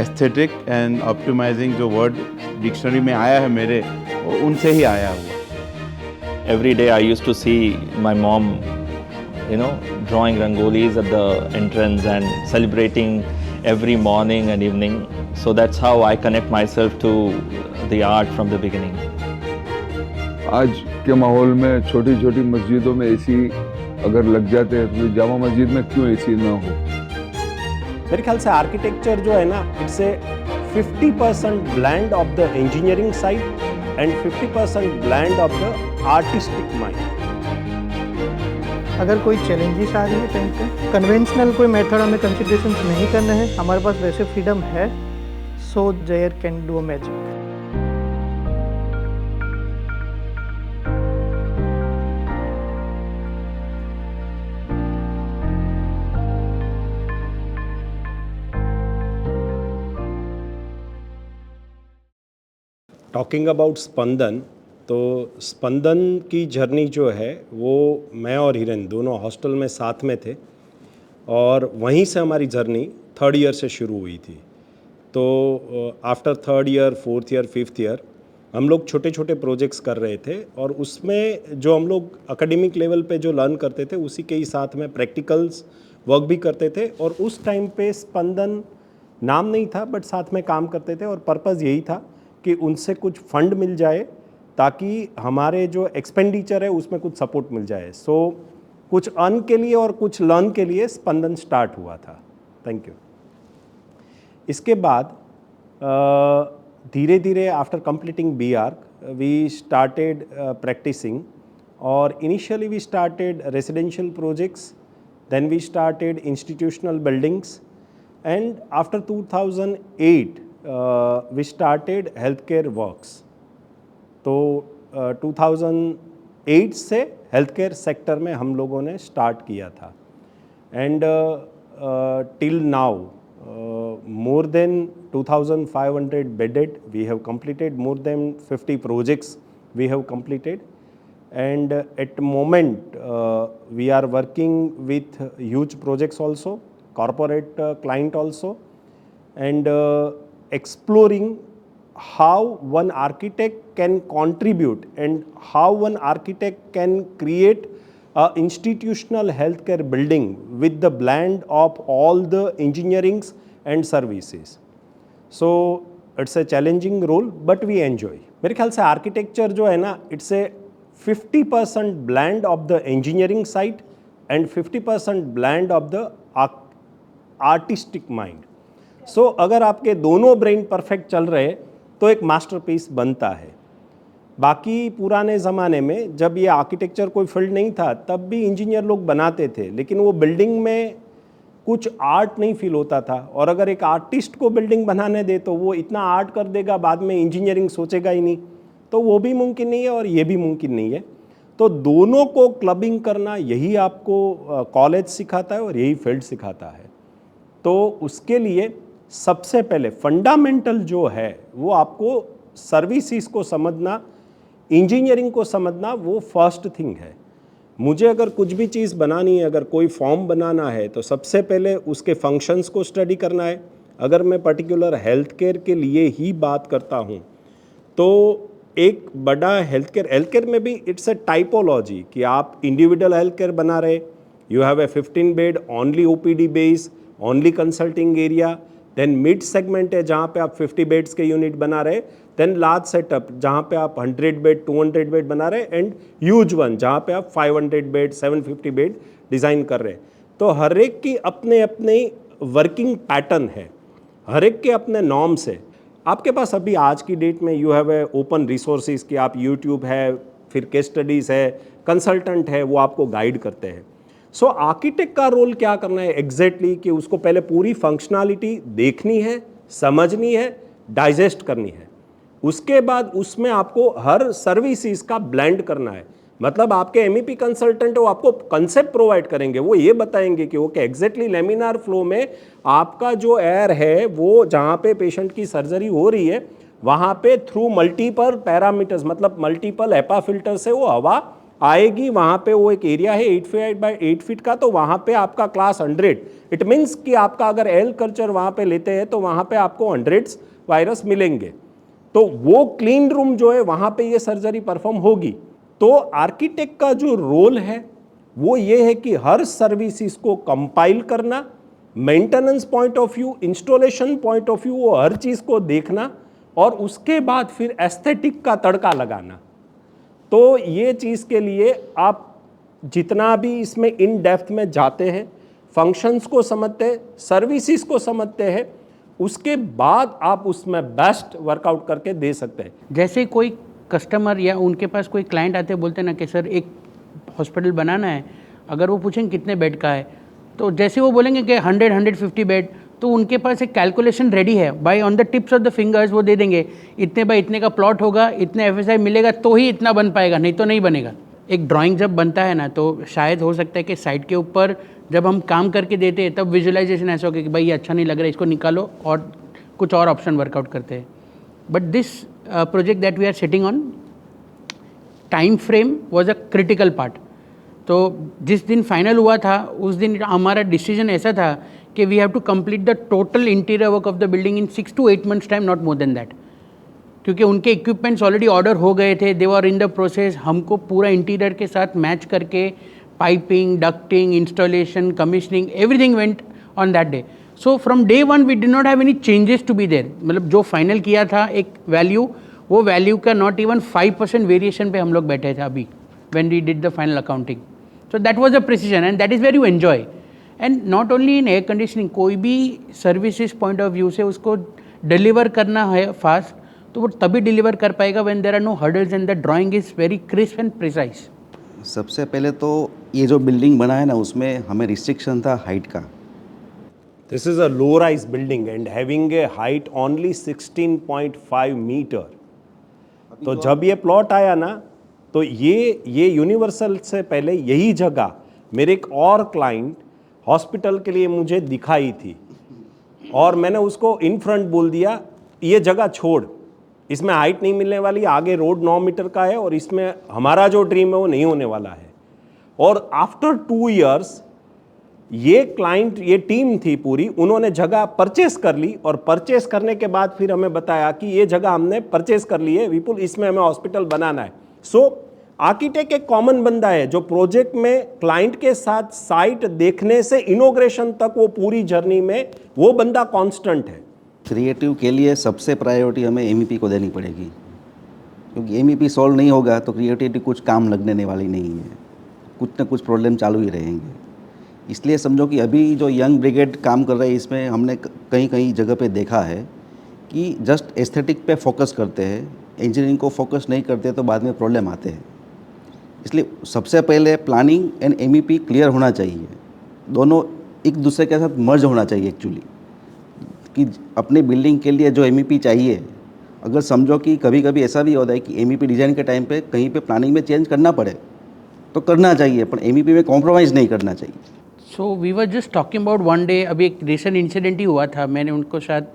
Aesthetic and optimising जो word dictionary में आया है मेरे, वो उनसे ही आया हुआ। Every day I used to see my mom, drawing rangolis at the entrance and celebrating every morning and evening. So that's how I connect myself to the art from the beginning. आज के माहौल में छोटी छोटी मस्जिदों में AC अगर लग जाते हैं तो जामा मस्जिद में क्यों एसी ना हो? मेरे ख्याल से आर्किटेक्चर जो है ना, it's a 50% blend of the engineering side and 50% blend of the artistic mind. अगर कोई चैलेंजेस आ रही है कहीं पे, कन्वेंशनल कोई मेथड हमें कंसिडरेशन नहीं करना है, हमारे पास वैसे फ्रीडम है, so there can do a magic. Talking about Spandan, तो स्पंदन की जर्नी जो है वो मैं और हिरेन दोनों हॉस्टल में साथ में थे और वहीं से हमारी जर्नी 3rd ईयर से शुरू हुई थी। तो after 3rd year, 4th year, 5th year हम लोग छोटे छोटे प्रोजेक्ट्स कर रहे थे और उसमें जो हम लोग एकेडमिक लेवल पे जो लर्न करते थे उसी के ही साथ में प्रैक्टिकल्स वर्क भी करते थे। और उस टाइम पे स्पंदन नाम नहीं था बट साथ में काम करते थे और पर्पज़ यही था कि उनसे कुछ फंड मिल जाए ताकि हमारे जो एक्सपेंडिचर है उसमें कुछ सपोर्ट मिल जाए। सो कुछ अर्न के लिए और कुछ लर्न के लिए स्पंदन स्टार्ट हुआ था। Thank you. इसके बाद धीरे धीरे after completing BArch we started practising, और initially we started residential projects, then we started institutional buildings, and after 2008 we started healthcare works। तो 2008 से हेल्थकेयर सेक्टर में हम लोगों ने स्टार्ट किया था and till now more than 2500 bedded we have completed, more than 50 projects we have completed, and at the moment we are working with huge projects also, corporate client also, and exploring how one architect can contribute and how one architect can create a institutional healthcare building with the blend of all the engineerings and services. So it's a challenging role but we enjoy। मेरे ख्याल से architecture जो है ना, it's a 50% blend of the engineering side and 50% blend of the artistic mind। सो अगर आपके दोनों brain perfect चल रहे तो एक मास्टरपीस बनता है। बाकी पुराने ज़माने में जब ये आर्किटेक्चर कोई फील्ड नहीं था तब भी इंजीनियर लोग बनाते थे, लेकिन वो बिल्डिंग में कुछ आर्ट नहीं फील होता था। और अगर एक आर्टिस्ट को बिल्डिंग बनाने दे तो वो इतना आर्ट कर देगा, बाद में इंजीनियरिंग सोचेगा ही नहीं, तो वो भी मुमकिन नहीं है और ये भी मुमकिन नहीं है। तो दोनों को क्लबिंग करना यही आपको कॉलेज सिखाता है और यही फील्ड सिखाता है। तो उसके लिए सबसे पहले फंडामेंटल जो है वो आपको सर्विसेज को समझना, इंजीनियरिंग को समझना, वो फर्स्ट थिंग है। मुझे अगर कुछ भी चीज़ बनानी है, अगर कोई फॉर्म बनाना है तो सबसे पहले उसके फंक्शंस को स्टडी करना है। अगर मैं पर्टिकुलर हेल्थ केयर के लिए ही बात करता हूँ तो एक बड़ा हेल्थ केयर में भी इट्स अ टाइपोलॉजी कि आप इंडिविजुअल हेल्थ केयर बना रहे, you have a 15 bed only OPD base, only consulting area, then mid segment है जहाँ पे आप 50 बेड्स के यूनिट बना रहे, देन लार्ज सेटअप जहाँ पे आप 100 बेड 200 बेड बना रहे, एंड ह्यूज वन जहाँ पे आप 500 बेड 750 बेड डिज़ाइन कर रहे हैं। तो हर एक की अपने अपने वर्किंग पैटर्न है, हर एक के अपने नॉर्म्स है। आपके पास अभी आज की डेट में you have A open resources कि आप यूट्यूब है, फिर केस स्टडीज़ है, कंसल्टेंट है, वो आपको गाइड करते हैं। सो आर्किटेक्ट का रोल क्या करना है एग्जैक्टली कि उसको पहले पूरी फंक्शनैलिटी देखनी है, समझनी है, डाइजेस्ट करनी है। उसके बाद उसमें आपको हर सर्विसेज का ब्लेंड करना है। मतलब आपके MEP कंसल्टेंट वो आपको कंसेप्ट प्रोवाइड करेंगे, वो ये बताएंगे कि ओके एग्जैक्टली लेमिनार फ्लो में आपका जो एयर है वो जहाँ पे पेशेंट की सर्जरी हो रही है वहाँ पे थ्रू मल्टीपल पैरामीटर्स, मतलब मल्टीपल HEPA फिल्टर से वो हवा आएगी, वहाँ पे वो एक एरिया है 8 फीट बाय 8 फीट का, तो वहाँ पे आपका क्लास 100, इट मीन्स कि आपका अगर एल कल्चर वहाँ पे लेते हैं तो वहाँ पे आपको 100 वायरस मिलेंगे। तो वो क्लीन रूम जो है वहाँ पे ये सर्जरी परफॉर्म होगी। तो आर्किटेक्ट का जो रोल है वो ये है कि हर सर्विसेज को कंपाइल करना, maintenance point of view, installation point of view, वो हर चीज़ को देखना और उसके बाद फिर एस्थेटिक का तड़का लगाना। तो ये चीज़ के लिए आप जितना भी इसमें इन डेप्थ में जाते हैं, फंक्शंस को समझते हैं, सर्विसेज को समझते हैं, उसके बाद आप उसमें बेस्ट वर्कआउट करके दे सकते हैं। जैसे कोई कस्टमर या उनके पास कोई क्लाइंट आते हैं, बोलते हैं ना कि सर एक हॉस्पिटल बनाना है, अगर वो पूछेंगे कितने बेड का है, तो जैसे वो बोलेंगे कि 100-150 बेड, तो उनके पास एक कैलकुलेशन रेडी है, by on the tips of the fingers वो दे देंगे, इतने बाय इतने का प्लॉट होगा, इतने एफएसआई मिलेगा तो ही इतना बन पाएगा, नहीं तो नहीं बनेगा। एक ड्राइंग जब बनता है ना, तो शायद हो सकता है कि साइट के ऊपर जब हम काम करके देते हैं तब विजुअलाइजेशन ऐसा हो कि भाई ये अच्छा नहीं लग रहा है, इसको निकालो और कुछ और ऑप्शन वर्कआउट करते हैं। But this project that we are setting on, time frame was a critical part. तो जिस दिन फाइनल हुआ था उस दिन हमारा डिसीजन ऐसा था कि we have to complete the total interior work of the building in 6 to 8 months time, not more than that, क्योंकि उनके इक्विपमेंट्स ऑलरेडी ऑर्डर हो गए थे, दे वर इन द प्रोसेस। हमको पूरा इंटीरियर के साथ मैच करके piping, ducting, installation, commissioning, everything went on that day. So from day one we did not have any changes to be there. मतलब जो फाइनल किया था एक वैल्यू, वो वैल्यू का नॉट इवन 5% वेरिएशन पे हम लोग बैठे थे अभी when we did the final accounting. So that was a precision and that is very you enjoy. And not only in air conditioning, कोई भी सर्विसेज पॉइंट ऑफ व्यू से उसको डिलीवर करना है फास्ट, तो वो तभी डिलीवर कर पाएगा when there are no hurdles and the drawing is very crisp and precise. सबसे पहले तो ये जो बिल्डिंग बना है ना, उसमें हमें रिस्ट्रिक्शन था हाइट का। This is a low rise building and having a height only 16.5 metre. तो जब ये प्लॉट आया ना, तो ये यूनिवर्सल से पहले यही जगह मेरे एक और क्लाइंट हॉस्पिटल के लिए मुझे दिखाई थी और मैंने उसको इन फ्रंट बोल दिया, ये जगह छोड़, इसमें हाइट नहीं मिलने वाली, आगे रोड 9 मीटर का है और इसमें हमारा जो ड्रीम है वो नहीं होने वाला है। और आफ्टर 2 years ये क्लाइंट, ये टीम थी पूरी, उन्होंने जगह परचेस कर ली और परचेस करने के बाद फिर हमें बताया कि ये जगह हमने परचेस कर ली है विपुल, इसमें हमें हॉस्पिटल बनाना है। सो आर्किटेक्ट एक कॉमन बंदा है जो प्रोजेक्ट में क्लाइंट के साथ साइट देखने से इनोग्रेशन तक वो पूरी जर्नी में वो बंदा कांस्टेंट है। क्रिएटिव के लिए सबसे प्रायोरिटी हमें एमईपी को देनी पड़ेगी, क्योंकि एमईपी सॉल्व नहीं होगा तो क्रिएटिविटी कुछ काम लगने वाली नहीं है, कुछ ना कुछ प्रॉब्लम चालू ही रहेंगे। इसलिए समझो कि अभी जो यंग ब्रिगेड काम कर रही है, इसमें हमने कहीं कहीं जगह पे देखा है कि जस्ट एस्थेटिक पे फोकस करते हैं, इंजीनियरिंग को फोकस नहीं करते तो बाद में प्रॉब्लम आते हैं। इसलिए सबसे पहले प्लानिंग एंड एमईपी क्लियर होना चाहिए, दोनों एक दूसरे के साथ मर्ज होना चाहिए एक्चुअली, कि अपनी बिल्डिंग के लिए जो एमईपी चाहिए, अगर समझो कि कभी कभी ऐसा भी होता है कि एमईपी डिज़ाइन के टाइम पे कहीं पे प्लानिंग में चेंज करना पड़े तो करना चाहिए, पर एमईपी में कॉम्प्रोमाइज़ नहीं करना चाहिए। So we were just talking about one day, अभी एक रिसेंट इंसिडेंट ही हुआ था, मैंने उनको शायद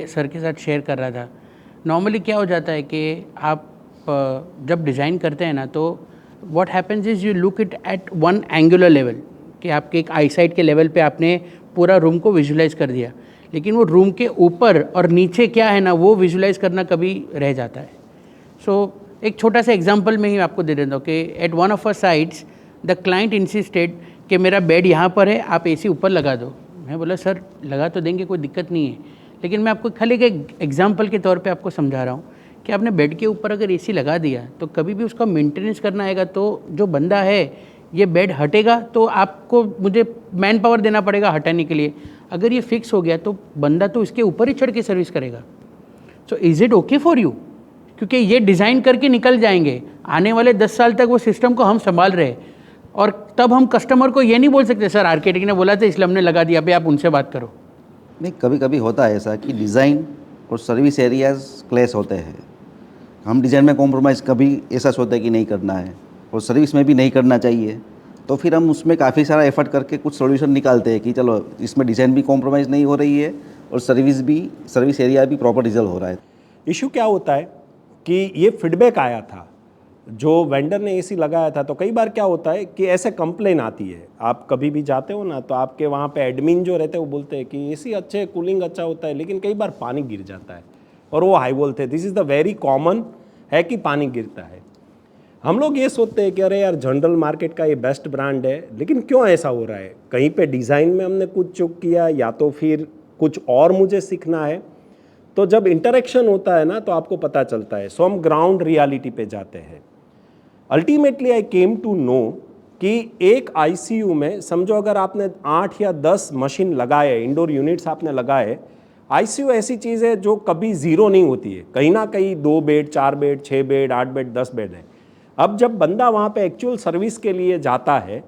सर के साथ शेयर कर रहा था। नॉर्मली क्या हो जाता है कि आप जब डिज़ाइन करते हैं ना, तो what happens is you look it at one angular level, कि आपके एक आईसाइट के लेवल पे आपने पूरा रूम को विजुलाइज कर दिया, लेकिन वो रूम के ऊपर और नीचे क्या है ना, वो विजुलाइज करना कभी रह जाता है। सो एक छोटा सा एग्जांपल में ही आपको दे देता हूँ कि at one of a sites the client insisted कि मेरा बेड यहाँ पर है, आप एसी ऊपर लगा दो। मैं बोला सर लगा तो देंगे, कोई दिक्कत नहीं है, लेकिन मैं आपको खाली एक एग्जांपल के तौर पे आपको समझा रहा हूँ कि आपने बेड के ऊपर अगर एसी लगा दिया तो कभी भी उसका मेंटेनेंस करना आएगा, तो जो बंदा है ये बेड हटेगा तो आपको मुझे मैन पावर देना पड़ेगा हटाने के लिए। अगर ये फिक्स हो गया तो बंदा तो इसके ऊपर ही चढ़ के सर्विस करेगा। So is it okay for you? क्योंकि ये डिज़ाइन करके निकल जाएंगे, आने वाले 10 साल तक वो सिस्टम को हम संभाल रहे हैं, और तब हम कस्टमर को ये नहीं बोल सकते सर आर्किटेक्ट ने बोला था इसलिए हमने लगा दिया, अभी आप उनसे बात करो। नहीं, कभी कभी होता है ऐसा कि डिज़ाइन और सर्विस एरियाज क्लैश होते हैं। हम डिज़ाइन में कॉम्प्रोमाइज़ कभी ऐसा सोचते हैं कि नहीं करना है, और सर्विस में भी नहीं करना चाहिए, तो फिर हम उसमें काफ़ी सारा एफर्ट करके कुछ सॉल्यूशन निकालते हैं कि चलो इसमें डिज़ाइन भी कॉम्प्रोमाइज़ नहीं हो रही है और सर्विस एरिया भी प्रॉपर रिजल्ट हो रहा है। इशू क्या होता है कि ये फीडबैक आया था जो वेंडर ने एसी लगाया था, तो कई बार क्या होता है कि ऐसे कंप्लेन आती है, आप कभी भी जाते हो ना तो आपके वहाँ पे एडमिन जो रहते हैं वो बोलते हैं कि एसी अच्छे, कूलिंग अच्छा होता है, लेकिन कई बार पानी गिर जाता है और वो हाई बोलते हैं। This is the very common है कि पानी गिरता है। हम लोग ये सोचते हैं कि अरे यार जनरल मार्केट का ये बेस्ट ब्रांड है, लेकिन क्यों ऐसा हो रहा है? कहीं पे डिज़ाइन में हमने कुछ चूक किया या तो फिर कुछ और मुझे सीखना है। तो जब इंटरेक्शन होता है ना तो आपको पता चलता है। सो हम ग्राउंड रियलिटी पे जाते हैं। Ultimately I came to know कि एक आईसीयू में समझो अगर आपने 8 या 10 मशीन लगाए, इंडोर यूनिट्स आपने लगाए, आईसीयू ऐसी चीज़ है जो कभी ज़ीरो नहीं होती है। कहीं ना कहीं 2 bed, 4 bed, 6 bed, 8 bed, 10 bed है। अब जब बंदा वहाँ पे एक्चुअल सर्विस के लिए जाता है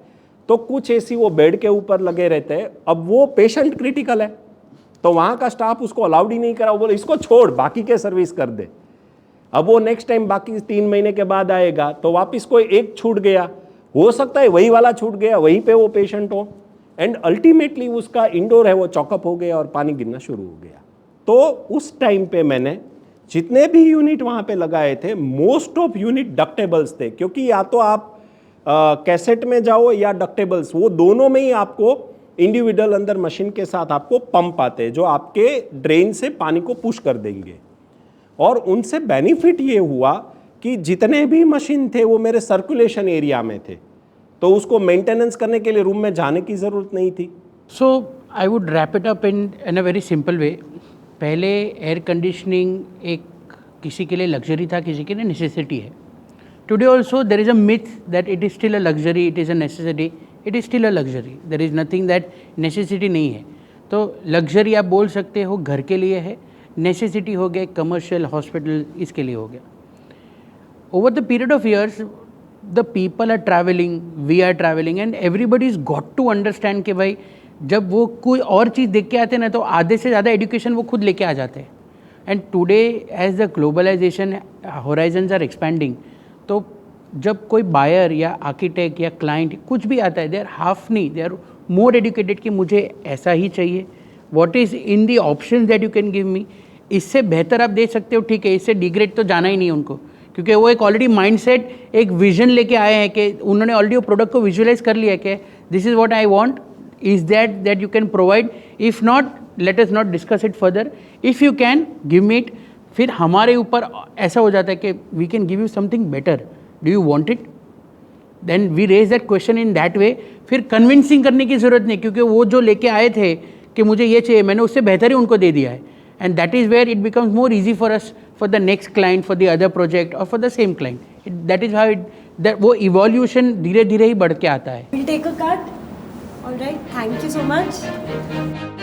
तो कुछ एसी वो बेड के ऊपर लगे रहते हैं। अब वो पेशेंट क्रिटिकल है तो वहाँ का स्टाफ उसको अलाउड ही नहीं करा, वो बोले इसको छोड़, बाकी के सर्विस कर दे। अब वो नेक्स्ट टाइम बाकी 3 महीने के बाद आएगा तो वापस कोई एक छूट गया, हो सकता है वही वाला छूट गया, वहीं पे वो पेशेंट हो, एंड अल्टीमेटली उसका इंडोर है वो चॉकअप हो गया और पानी गिरना शुरू हो गया। तो उस टाइम पे मैंने जितने भी यूनिट वहाँ पे लगाए थे, मोस्ट ऑफ यूनिट डक्टेबल्स थे, क्योंकि या तो आप कैसेट में जाओ या डक्टेबल्स, वो दोनों में ही आपको इंडिविजुअल अंदर मशीन के साथ आपको पंप आते हैं जो आपके ड्रेन से पानी को पुश कर देंगे। और उनसे बेनिफिट ये हुआ कि जितने भी मशीन थे वो मेरे सर्कुलेशन एरिया में थे, तो उसको मेंटेनेंस करने के लिए रूम में जाने की ज़रूरत नहीं थी। So I would wrap it up in a very simple way. पहले एयर कंडीशनिंग एक किसी के लिए लग्जरी था, किसी के लिए नेसेसिटी है। Today also there is a myth that it is still a luxury, it is a necessity. It is still a luxury, there is nothing that necessity नहीं है। तो लग्जरी आप बोल सकते हो घर के लिए है, नेसेसिटी हो गया कमर्शियल, हॉस्पिटल, इसके लिए हो गया। Over the period of years the people are travelling, we are travelling, and everybody is got to understand कि भाई जब वो कोई और चीज़ देख के आते हैं ना तो आधे से ज़्यादा एजुकेशन वो खुद लेके आ जाते हैं। And today as the globalisation horizons are expanding, तो जब कोई बायर या आर्किटेक्ट या क्लाइंट कुछ भी आता है, दे आर हाफ नहीं, दे आर मोर एजुकेटेड कि मुझे ऐसा ही चाहिए, what is in the option that you can give मी। इससे बेहतर आप दे सकते हो, ठीक है, इससे डिग्रेड तो जाना ही नहीं उनको, क्योंकि वो एक ऑलरेडी माइंडसेट, एक विजन लेके आए हैं कि उन्होंने ऑलरेडी वो प्रोडक्ट को विजुअलाइज कर लिया कि this is what I want, is that you can provide, if not let us not discuss it further, if you can give me it. फिर हमारे ऊपर ऐसा हो जाता है कि we can give you something better, do you want it, then we raise that question in that way. फिर convincing करने की ज़रूरत नहीं, क्योंकि वो जो लेके आए थे कि मुझे ये चाहिए, मैंने उससे बेहतर ही उनको दे दिया है। And that is where it becomes more easy for us for the next client, for the other project और for the same client. That is how it, वो इवोल्यूशन धीरे धीरे ही बढ़ के आता है। We'll take a cut. All right. Thank you so much.